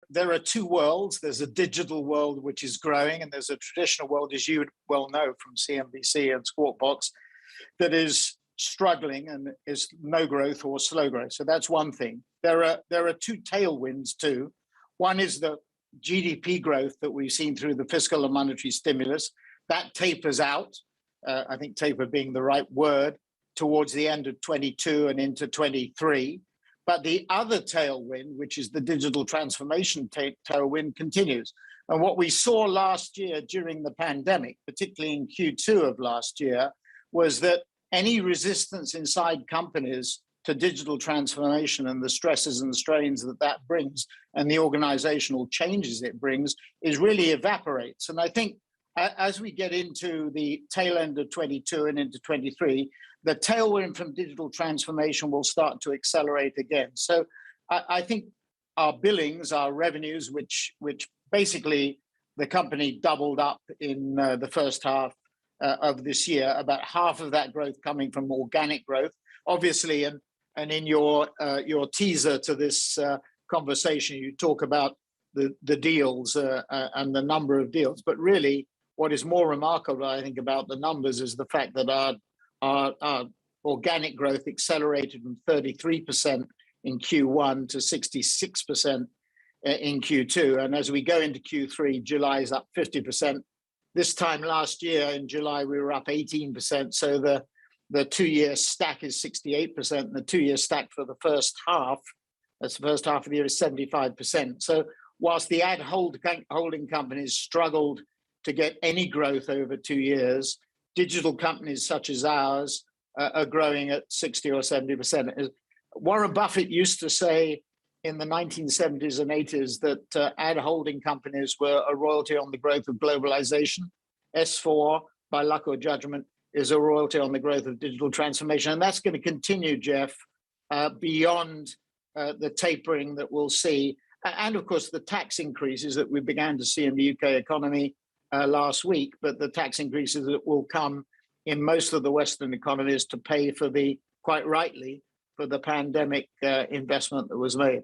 there are two worlds. There's a digital world, which is growing, and there's a traditional world, as you well know from CNBC and Squawk Box, that is struggling and is no growth or slow growth. So that's one thing. There are two tailwinds too. One is the GDP growth that we've seen through the fiscal and monetary stimulus. That tapers out, I think taper being the right word, towards the end of 22 and into 23. But the other tailwind, which is the digital transformation tailwind, continues. And what we saw last year during the pandemic, particularly in Q2 of last year, was that any resistance inside companies to digital transformation and the stresses and strains that that brings and the organizational changes it brings is really evaporates. And I think as we get into the tail end of 22 and into 23, the tailwind from digital transformation will start to accelerate again. So I think our billings, our revenues, which basically the company doubled up in the first half of this year, about half of that growth coming from organic growth, obviously, and in your teaser to this conversation, you talk about the deals and the number of deals. But really, what is more remarkable, I think, about the numbers is the fact that our organic growth accelerated from 33% in Q1 to 66% in Q2. And as we go into Q3, July is up 50%. This time last year in July, we were up 18%. So the two-year stack is 68%, and the two-year stack for the first half, that's the first half of the year, is 75%. So whilst the holding companies struggled to get any growth over 2 years, digital companies such as ours are growing at 60 or 70%. Warren Buffett used to say in the 1970s and 80s that ad holding companies were a royalty on the growth of globalization. S4, by luck or judgment, is a royalty on the growth of digital transformation. And that's going to continue, Jeff, beyond the tapering that we'll see. And of course, the tax increases that we began to see in the UK economy last week, but the tax increases that will come in most of the Western economies to pay for quite rightly, for the pandemic investment that was made.